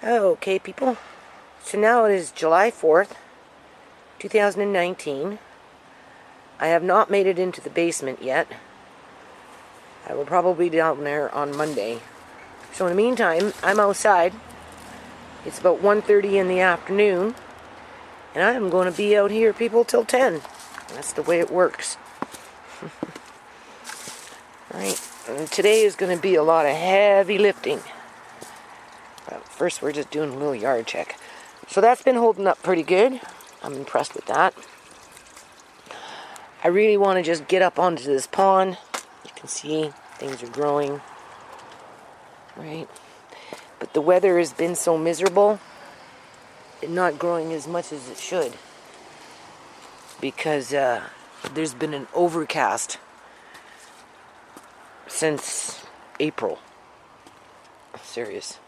Okay, people. So now it is July 4th, 2019. I have not made it into the basement yet. I will probably be down there on Monday. So in the meantime, I'm outside. It's about 1:30 in the afternoon. And I am going to be out here, people, till 10. That's the way it works. Alright, and today is going to be a lot of heavy lifting. But first we're just doing a little yard check. So that's been holding up pretty good. I'm impressed with that. I really want to just get up onto this pond. You can see things are growing. Right? But the weather has been so miserable. It's not growing as much as it should. Because there's been an overcast since April. Serious.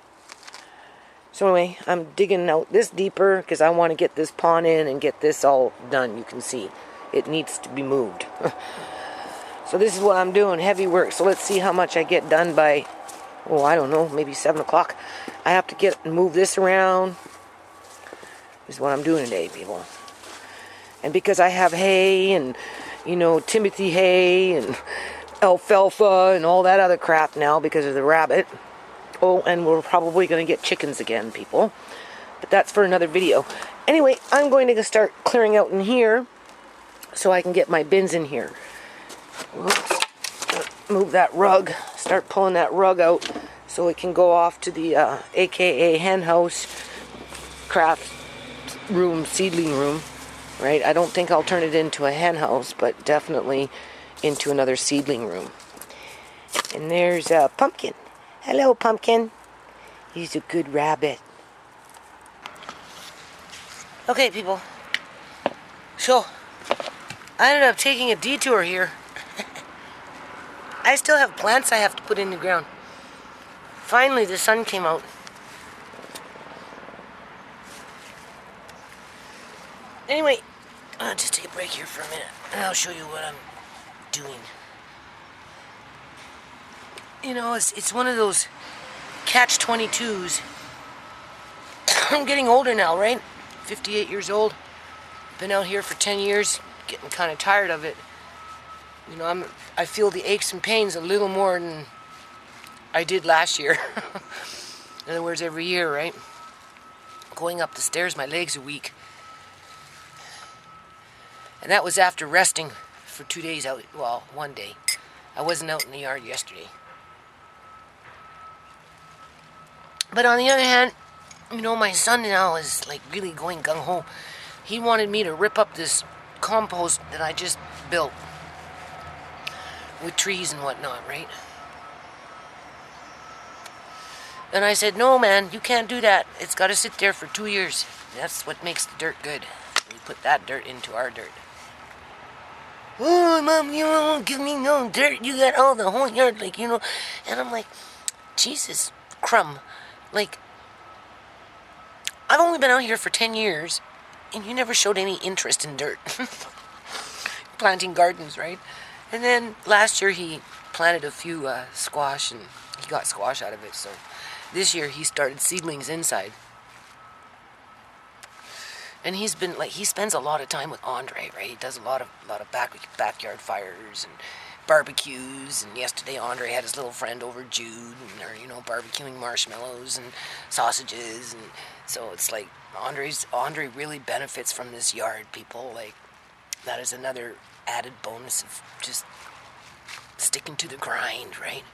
So anyway, I'm digging out this deeper because I want to get this pond in and get this all done. You can see it needs to be moved. So this is what I'm doing, heavy work. So let's see how much I get done by, I don't know, maybe 7 o'clock. I have to move this around. This is what I'm doing today, people. And because I have hay and, Timothy hay and alfalfa and all that other crap now because of the rabbit. Oh, and we're probably going to get chickens again, people. But that's for another video. Anyway, I'm going to start clearing out in here so I can get my bins in here. Whoops. Move that rug. Start pulling that rug out so it can go off to the AKA hen house craft room, seedling room. Right? I don't think I'll turn it into a hen house, but definitely into another seedling room. And there's a pumpkin. Hello, Pumpkin. He's a good rabbit. Okay, people. So, I ended up taking a detour here. I still have plants I have to put in the ground. Finally, the sun came out. Anyway, I'll just take a break here for a minute, and I'll show you what I'm doing. It's one of those catch-22s. I'm getting older now, right? 58 years old. Been out here for 10 years. Getting kind of tired of it. I feel the aches and pains a little more than I did last year. In other words, every year, right? Going up the stairs, my legs are weak. And that was after resting for 2 days out. Well, 1 day. I wasn't out in the yard yesterday. But on the other hand, my son now is really going gung-ho. He wanted me to rip up this compost that I just built with trees and whatnot, right? And I said, no, man, you can't do that. It's got to sit there for 2 years. That's what makes the dirt good. We put that dirt into our dirt. Oh, Mom, you don't give me no dirt. You got all the whole yard, And I'm like, Jesus, crumb. I've only been out here for 10 years, and you never showed any interest in dirt. Planting gardens, right? And then last year he planted a few squash, and he got squash out of it. So this year he started seedlings inside. And he spends a lot of time with Andre, right? He does a lot of backyard fires and barbecues, and yesterday Andre had his little friend over, Jude, and they're, barbecuing marshmallows and sausages, and so it's Andre really benefits from this yard, people. That is another added bonus of just sticking to the grind, right?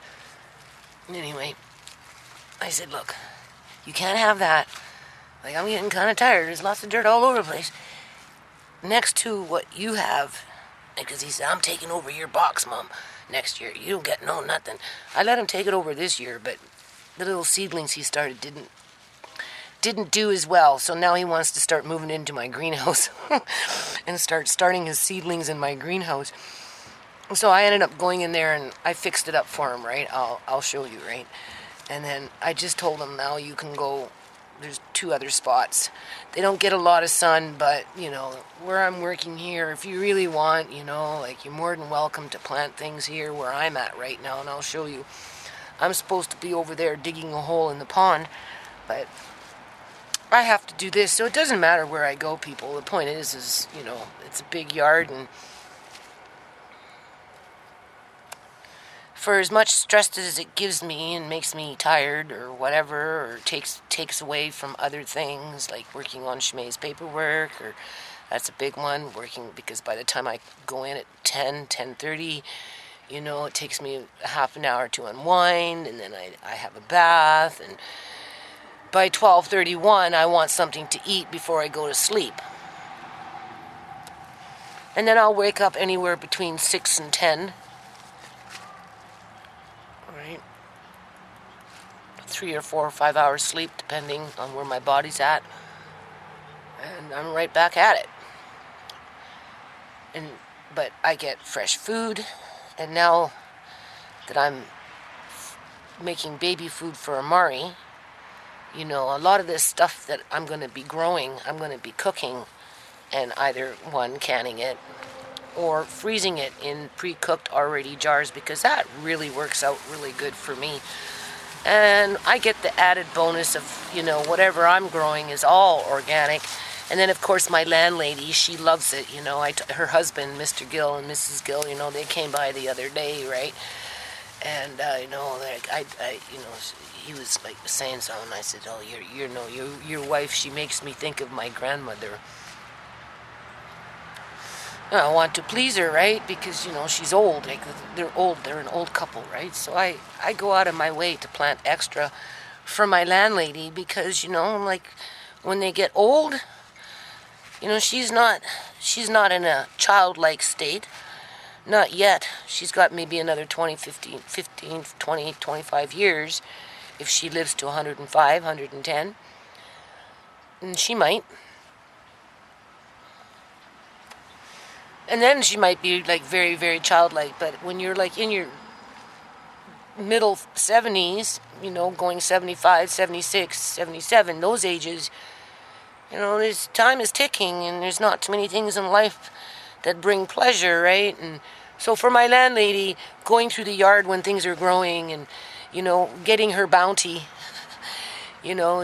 Anyway, I said, look, you can't have that. I'm getting kind of tired. There's lots of dirt all over the place. Next to what you have, because he said, I'm taking over your box, Mom, next year. You don't get nothing. I let him take it over this year, but the little seedlings he started didn't do as well. So now he wants to start moving into my greenhouse and starting his seedlings in my greenhouse. So I ended up going in there and I fixed it up for him, right? I'll show you, right? And then I just told him, now you can go. There's 2 other spots. They don't get a lot of sun, but, where I'm working here, if you really want, you're more than welcome to plant things here where I'm at right now, and I'll show you. I'm supposed to be over there digging a hole in the pond, but I have to do this. So it doesn't matter where I go, people. The point is, it's a big yard, and for as much stress as it gives me and makes me tired or whatever, or takes away from other things like working on Shmei's paperwork, or that's a big one, working, because by the time I go in at 10:30, it takes me a half an hour to unwind, and then I have a bath, and by 12:31 I want something to eat before I go to sleep. And then I'll wake up anywhere between 6 and 10. Right? 3 or 4 or 5 hours sleep, depending on where my body's at. And I'm right back at it. But I get fresh food, and now that I'm making baby food for Amari, a lot of this stuff that I'm going to be growing, I'm going to be cooking, and either one, canning it or freezing it in pre-cooked already jars, because that really works out really good for me. And I get the added bonus of, whatever I'm growing is all organic. And then, of course, my landlady, she loves it. Her husband, Mr. Gill and Mrs. Gill, they came by the other day, right? And he was like saying something. I said, "Oh, your wife, she makes me think of my grandmother." I want to please her, right? Because she's old. Like, they're old. They're an old couple, right? So I go out of my way to plant extra for my landlady, because like, when they get old, she's not in a childlike state. Not yet. She's got maybe another 20, 25 years if she lives to 105, 110. And she might. And then she might be like very, very childlike. But when you're like in your middle 70s, going 75, 76, 77, those ages, this time is ticking, and there's not too many things in life that bring pleasure, right? And so for my landlady, going through the yard when things are growing, and getting her bounty,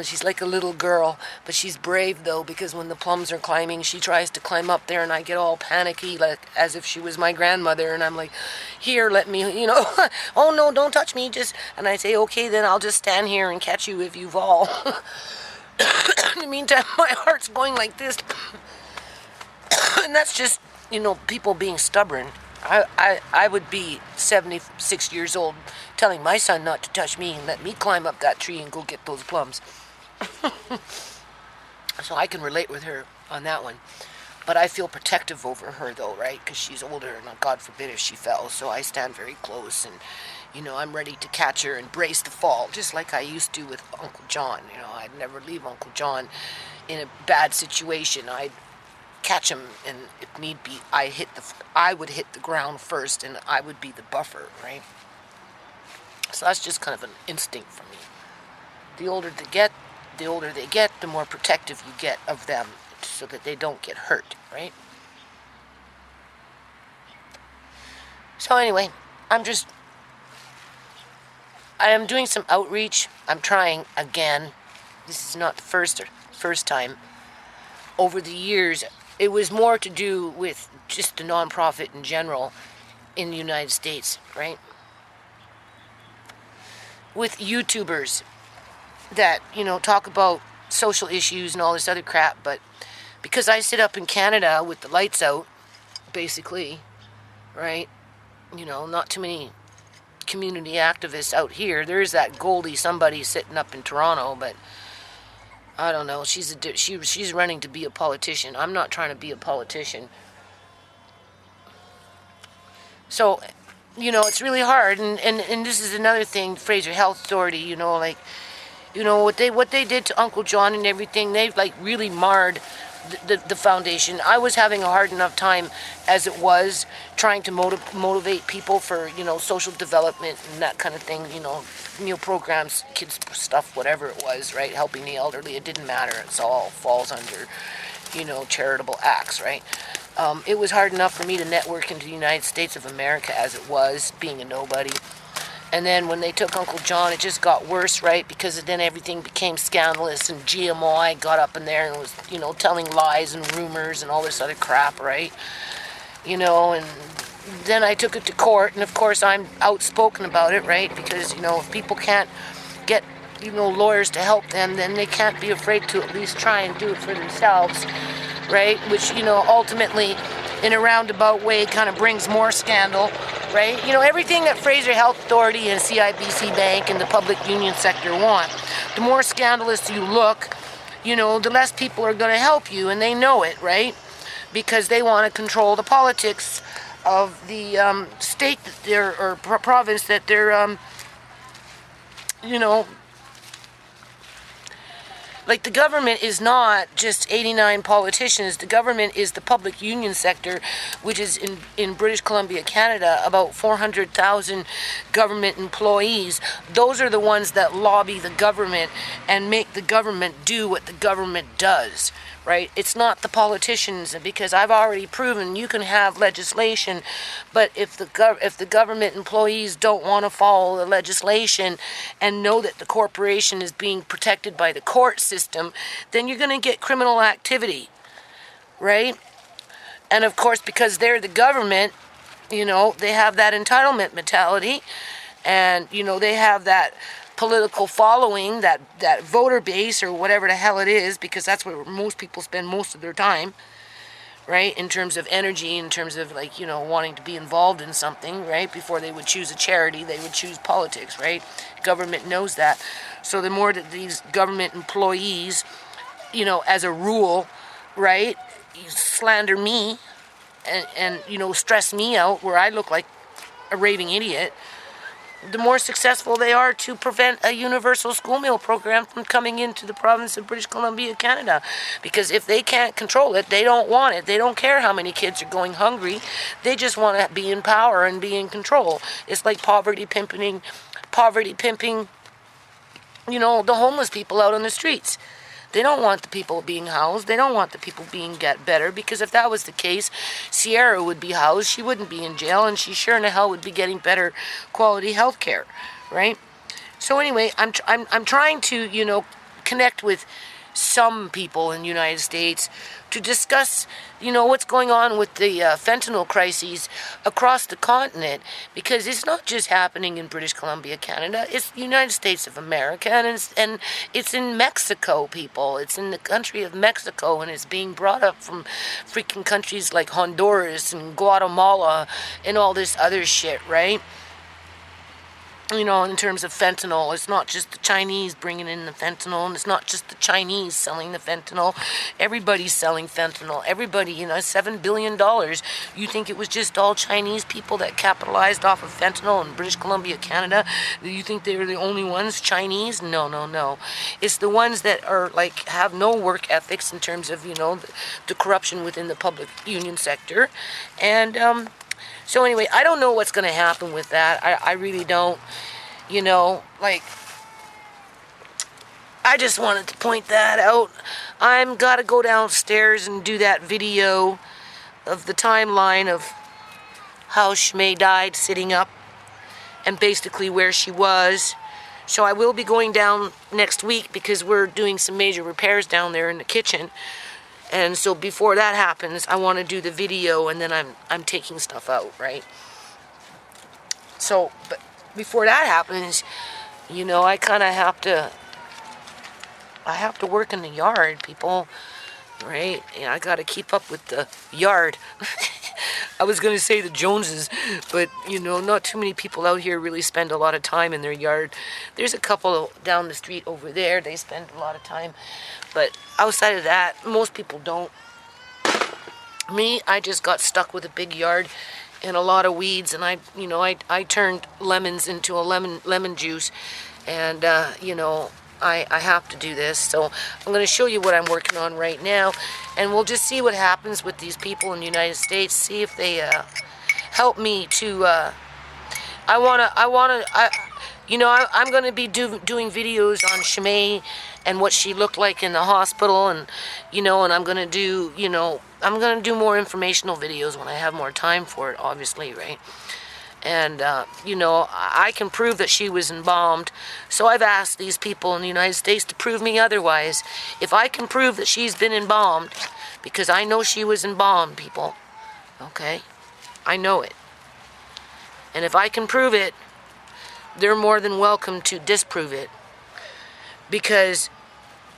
she's like a little girl, but she's brave though, because when the plums are climbing, she tries to climb up there, and I get all panicky, like as if she was my grandmother, and I'm like, "Here, let me, oh no, don't touch me, and I say, "Okay, then I'll just stand here and catch you if you fall." In the meantime, my heart's going like this. And that's just, people being stubborn. I would be 76 years old telling my son not to touch me and let me climb up that tree and go get those plums. So I can relate with her on that one. But I feel protective over her, though, right? Because she's older, and God forbid if she fell. So I stand very close, and I'm ready to catch her and brace the fall, just like I used to with Uncle John. I'd never leave Uncle John in a bad situation. I'd catch him, and if need be, I would hit the ground first, and I would be the buffer, right? So that's just kind of an instinct for me. The older they get, the more protective you get of them, so that they don't get hurt, right? So anyway, I am doing some outreach. I'm trying again. This is not the first time. Over the years, it was more to do with just the nonprofit in general in the United States, right? With YouTubers that, talk about social issues and all this other crap, but because I sit up in Canada with the lights out, basically, right? Not too many community activists out here. There's that Goldie somebody sitting up in Toronto, but I don't know. She's running to be a politician. I'm not trying to be a politician. So, it's really hard. And this is another thing, Fraser Health Authority, what they did to Uncle John and everything, they've like really marred the foundation. I was having a hard enough time as it was, trying to motivate people for, social development and that kind of thing, meal programs, kids stuff, whatever it was, right? Helping the elderly, it didn't matter. It's all falls under, charitable acts, right? It was hard enough for me to network into the United States of America as it was, being a nobody. And then when they took Uncle John, it just got worse, right? Because then everything became scandalous, and GMI got up in there and was, telling lies and rumors and all this other crap, right? And then I took it to court, and of course I'm outspoken about it, right? Because, if people can't get, lawyers to help them, then they can't be afraid to at least try and do it for themselves, right? Which, ultimately, in a roundabout way, kind of brings more scandal, right? Everything that Fraser Health Authority and CIBC Bank and the public union sector want. The more scandalous you look, the less people are going to help you, and they know it, right? Because they want to control the politics of the state that they're, or province that they're, like, the government is not just 89 politicians. The government is the public union sector, which is in British Columbia, Canada, about 400,000 government employees. Those are the ones that lobby the government and make the government do what the government does, right? It's not the politicians, because I've already proven you can have legislation, but if the government employees don't want to follow the legislation and know that the corporation is being protected by the court system, then you're going to get criminal activity, right? And of course, because they're the government, they have that entitlement mentality, and they have that political following, that voter base, or whatever the hell it is, because that's where most people spend most of their time, right? In terms of energy, in terms of, like, wanting to be involved in something, right? Before they would choose a charity, they would choose politics, right? Government knows that. So the more that these government employees, as a rule, right, slander me and stress me out where I look like a raving idiot, the more successful they are to prevent a universal school meal program from coming into the province of British Columbia, Canada. Because if they can't control it, they don't want it. They don't care how many kids are going hungry. They just want to be in power and be in control. It's like poverty pimping, the homeless people out on the streets. They don't want the people being housed. They don't want the people being get better, because if that was the case, Sierra would be housed. She wouldn't be in jail, and she sure in the hell would be getting better quality health care, right? So anyway, I'm trying to, connect with some people in the United States to discuss, what's going on with the fentanyl crises across the continent, because it's not just happening in British Columbia, Canada. It's the United States of America, and it's in Mexico, people. It's in the country of Mexico, and it's being brought up from freaking countries like Honduras and Guatemala and all this other shit, right? In terms of fentanyl, it's not just the Chinese bringing in the fentanyl, and it's not just the Chinese selling the fentanyl. Everybody's selling fentanyl. Everybody, $7 billion. You think it was just all Chinese people that capitalized off of fentanyl in British Columbia, Canada? You think they were the only ones, Chinese? No. It's the ones that are, like, have no work ethics in terms of, the corruption within the public union sector. And, so anyway, I don't know what's going to happen with that. I really don't. I just wanted to point that out. I'm got to go downstairs and do that video of the timeline of how Shmay died sitting up and basically where she was. So I will be going down next week because we're doing some major repairs down there in the kitchen. And so before that happens, I want to do the video, and then I'm taking stuff out, right? So, but before that happens, I kind of have to work in the yard, people, right? And I got to keep up with the yard. I was going to say the Joneses, but, not too many people out here really spend a lot of time in their yard. There's a couple down the street over there. They spend a lot of time. But outside of that, most people don't. Me, I just got stuck with a big yard and a lot of weeds, and I turned lemons into a lemon juice, and I have to do this. So I'm going to show you what I'm working on right now, and we'll just see what happens with these people in the United States. See if they help me to. I'm going to be doing videos on Shmay and what she looked like in the hospital, and and I'm going to do more informational videos when I have more time for it, obviously, right? And, you know, I can prove that she was embalmed. So I've asked these people in the United States to prove me otherwise. If I can prove that she's been embalmed, because I know she was embalmed, people, okay? I know it. And if I can prove it, they're more than welcome to disprove it. Because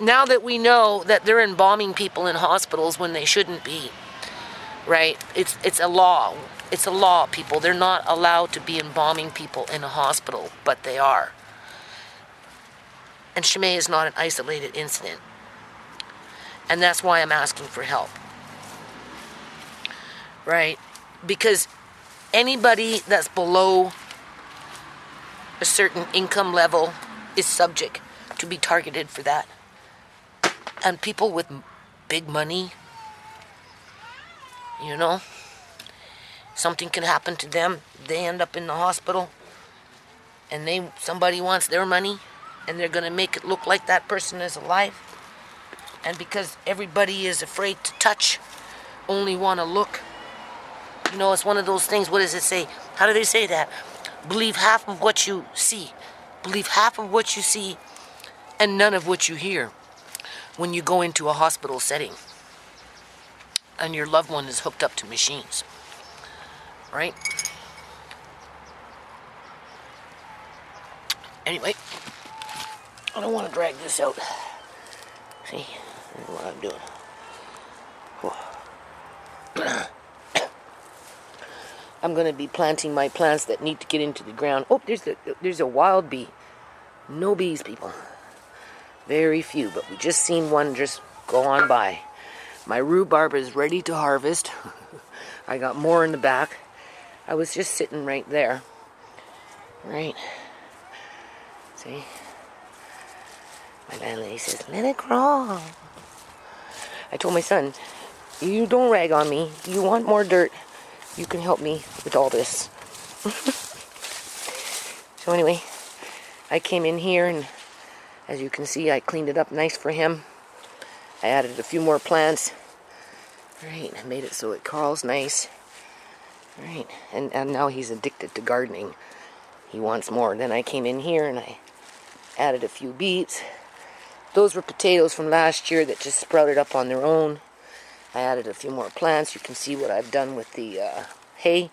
now that we know that they're embalming people in hospitals when they shouldn't be, right? It's a law. It's a law, people. They're not allowed to be embalming people in a hospital, but they are. And Chimay is not an isolated incident. And that's why I'm asking for help. Right? Because anybody that's below a certain income level is subject to be targeted for that. And people with big money, you know, something can happen to them. They end up in the hospital, and somebody wants their money, and they're going to make it look like that person is alive. And because everybody is afraid to touch, only want to look, you know, it's one of those things. What does it say? How do they say that? Believe half of what you see. Believe half of what you see and none of what you hear when you go into a hospital setting and your loved one is hooked up to machines. Right? Anyway, I don't want to drag this out. See, this is what I'm doing. I'm going to be planting my plants that need to get into the ground. Oh, there's a wild bee. No bees, people. Very few, but we just seen one just go on by. My rhubarb is ready to harvest. I got more in the back. I was just sitting right there. Right? See? My landlady says, let it grow. I told my son, you don't rag on me. You want more dirt, you can help me with all this. So anyway, I came in here and as you can see, I cleaned it up nice for him. I added a few more plants. Right, I made it so it crawls nice. Right, and now he's addicted to gardening. He wants more. Then I came in here and I added a few beets. Those were potatoes from last year that just sprouted up on their own. I added a few more plants. You can see what I've done with the hay.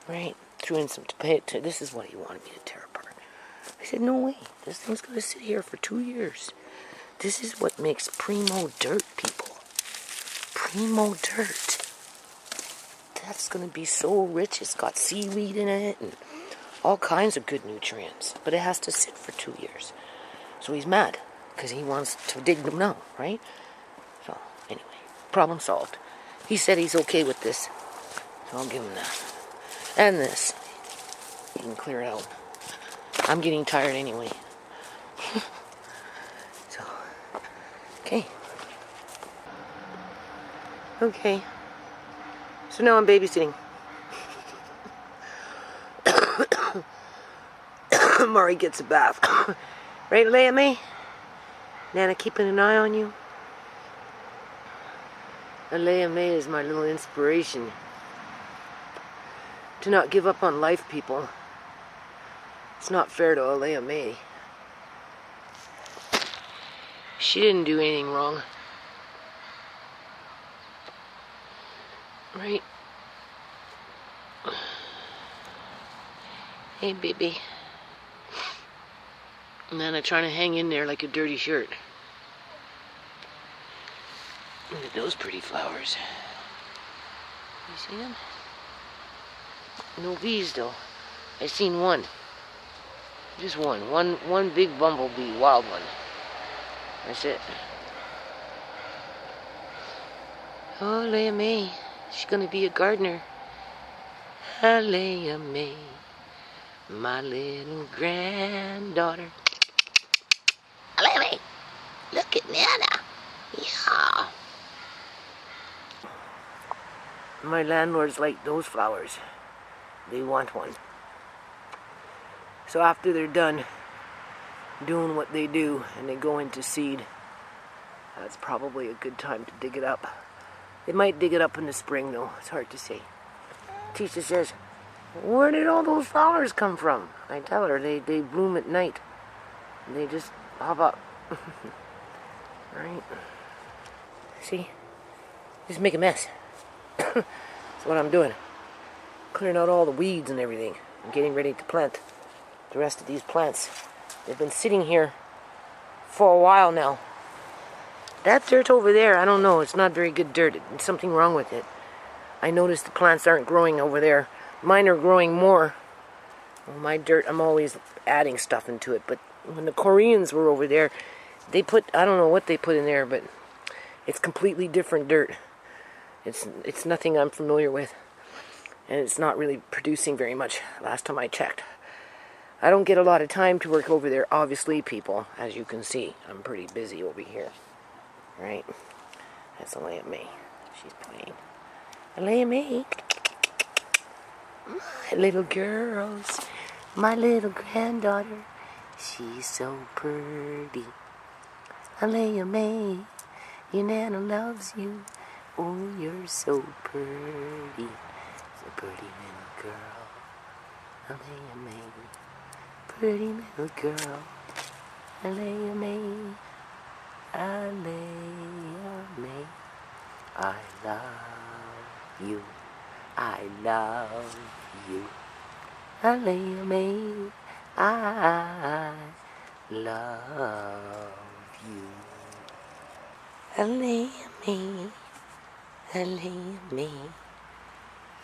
Right, threw in some tomato. This is what he wanted me to tear apart. I said, no way. This thing's going to sit here for 2 years. This is what makes primo dirt, people. Primo dirt. That's going to be so rich. It's got seaweed in it and all kinds of good nutrients. But it has to sit for 2 years. So he's mad because he wants to dig them now, right? So, anyway, problem solved. He said he's okay with this. So I'll give him that. And this. You can clear it out. I'm getting tired anyway. So, okay. Okay. So now I'm babysitting. Murray gets a bath. Right, Leia May? Nana keeping an eye on you? And Leia May is my little inspiration. To not give up on life, people. It's not fair to Leia May. She didn't do anything wrong. Right? Hey, baby. Nana trying to hang in there like a dirty shirt. Look at those pretty flowers. You see them? No bees, though. I seen one. Just one. One big bumblebee, wild one. That's it. Oh, Leia May. She's gonna be a gardener. Ah, Leia May. My little granddaughter. Leia May. Look at Nana. Yeah. My landlords like those flowers. They want one. So after they're done doing what they do and they go into seed, that's probably a good time to dig it up. They might dig it up in the spring though, it's hard to say. Tisha says, Where did all those flowers come from? I tell her they bloom at night. They just pop up. Right? See? Just make a mess. That's what I'm doing. Clearing out all the weeds and everything. I'm getting ready to plant the rest of these plants. They've been sitting here for a while now. That dirt over there, I don't know. It's not very good dirt. There's something wrong with it. I noticed the plants aren't growing over there. Mine are growing more. Well, my dirt, I'm always adding stuff into it. But when the Koreans were over there, they put, I don't know what they put in there, but it's completely different dirt. It's nothing I'm familiar with. And it's not really producing very much last time I checked. I don't get a lot of time to work over there, obviously, people. As you can see, I'm pretty busy over here. Right? That's Alea May. She's playing. Alea May. My little girls. My little granddaughter. She's so pretty. Alea May. Your Nana loves you. Oh, you're so pretty. So pretty little girl. Alea May. Pretty little girl. Alea May. Alea May. I love you. I love you. Alea May. I love you. Alea May. Alea May.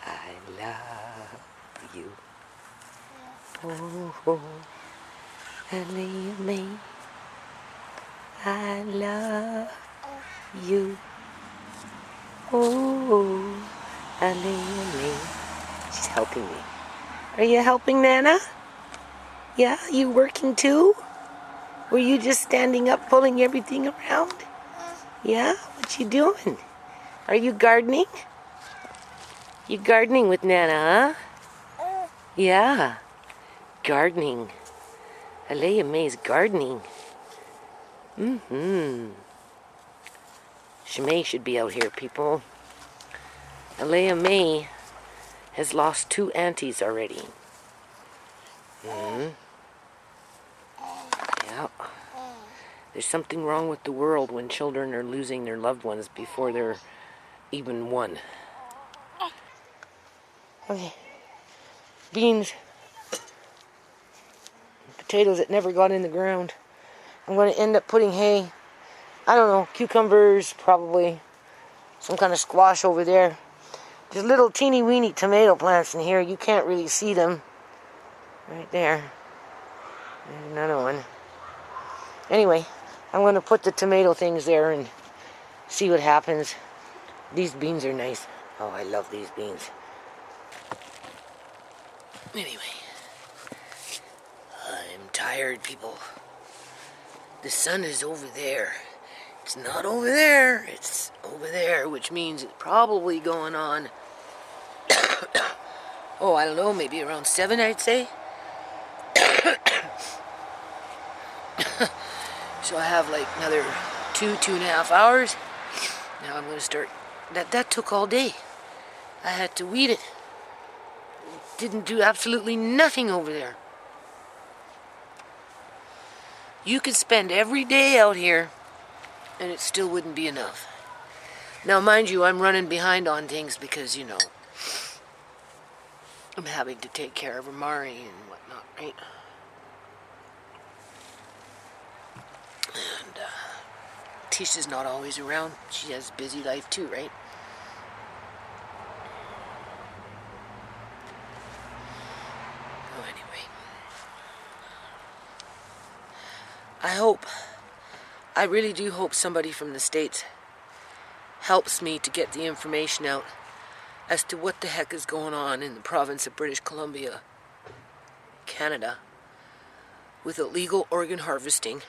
I love you. Oh, Alea May. I love you. Oh, Alea May. She's helping me. Are you helping Nana? Yeah, you working too? Were you just standing up pulling everything around? Yeah, what you doing? Are you gardening? You gardening with Nana, huh? Yeah, gardening. Alea May's gardening. Shimei should be out here, people. Alea May has lost 2 aunties already. Yeah. There's something wrong with the world when children are losing their loved ones before they're even 1. Okay. Beans. Potatoes that never got in the ground. I'm going to end up putting hay. I don't know, cucumbers, probably. Some kind of squash over there. There's little teeny weeny tomato plants in here. You can't really see them. Right there. There's another one. Anyway, I'm going to put the tomato things there and see what happens. These beans are nice. Oh, I love these beans. Anyway, I'm tired, people. The sun is over there. It's not over there. It's over there, which means it's probably going on. Oh, I don't know, maybe around 7, I'd say. So I have like another 2.5 hours. Now I'm going to start. That took all day. I had to weed it. Didn't do absolutely nothing over there. You could spend every day out here and it still wouldn't be enough. Now, mind you, I'm running behind on things because, you know, I'm having to take care of Amari and whatnot, right? And Tisha's not always around. She has a busy life too, right? Oh, anyway. I really do hope somebody from the States helps me to get the information out as to what the heck is going on in the province of British Columbia, Canada, with illegal organ harvesting,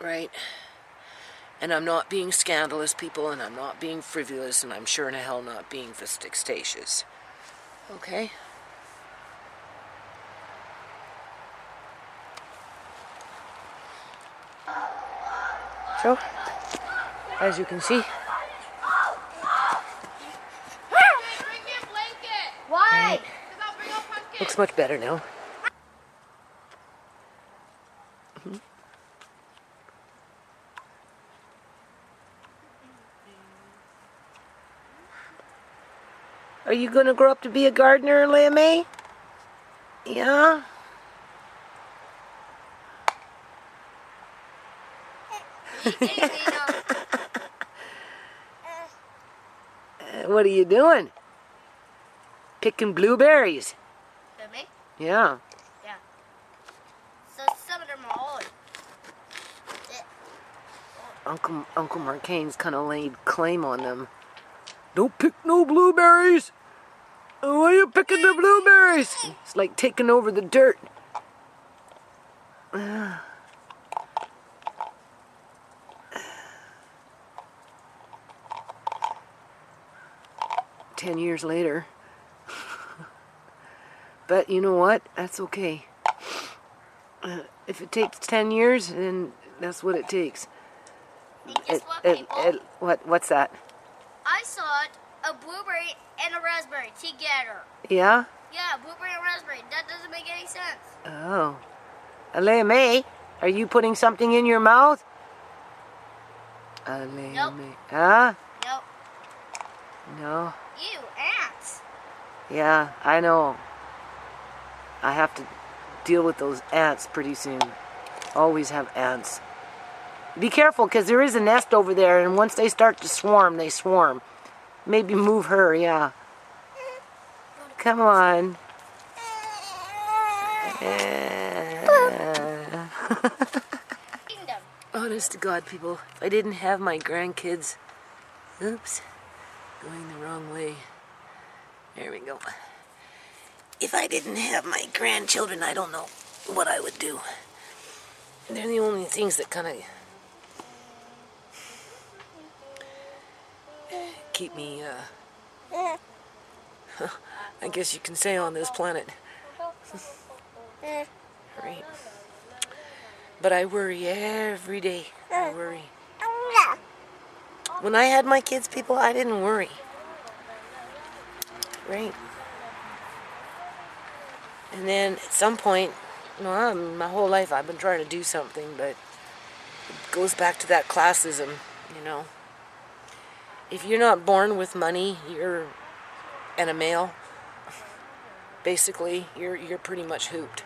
right? And I'm not being scandalous, people, and I'm not being frivolous, and I'm sure in hell not being vexatious. Okay? So, as you can see, Why? Looks much better now. Are you going to grow up to be a gardener, Leah May? Yeah? What are you doing? Picking blueberries. For me? Yeah. Yeah. So some of them are old. Uncle Marcane's kind of laid claim on them. Don't pick no blueberries. Why are you picking the blueberries? It's like taking over the dirt. 10 years later. But you know what? That's okay. If it takes 10 years, then that's what it takes. And guess what, people? What's that? I saw a blueberry and a raspberry together. Yeah? Yeah, blueberry and raspberry. That doesn't make any sense. Oh. Leah May, are you putting something in your mouth? Leah Nope. May. Huh? Nope. No. Ew, ants. Yeah, I know. I have to deal with those ants pretty soon. Always have ants. Be careful, because there is a nest over there, and once they start to swarm, they swarm. Maybe move her, yeah. Come on. Kingdom. Honest to God, people, if I didn't have my grandkids... Oops. Going the wrong way. There we go. If I didn't have my grandchildren, I don't know what I would do. They're the only things that kind of keep me, I guess you can say, on this planet. Right. But I worry every day. I worry. When I had my kids, people, I didn't worry. Right. And then at some point, my whole life I've been trying to do something, but it goes back to that classism, you know. If you're not born with money, and a male, basically, you're pretty much hooped.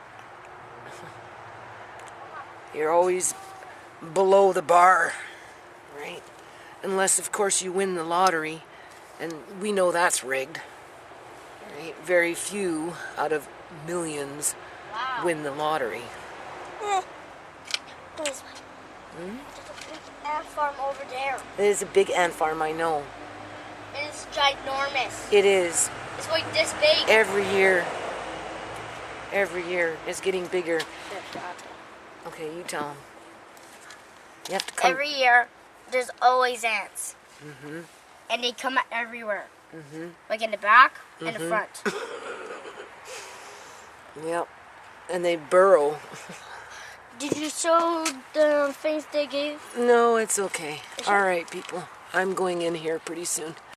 You're always below the bar, right? Unless, of course, you win the lottery, and we know that's rigged. Right? Very few out of millions win the lottery. This one. Ant farm over there. It is a big ant farm, I know. And it's ginormous. It is. It's like this big. Every year. Every year. It's getting bigger. Okay, you tell them. You have to come. Every year, there's always ants. And they come everywhere. Like in the back and the front. Yep. And they burrow. Did you show the things they gave? No, it's okay. All right, people. I'm going in here pretty soon.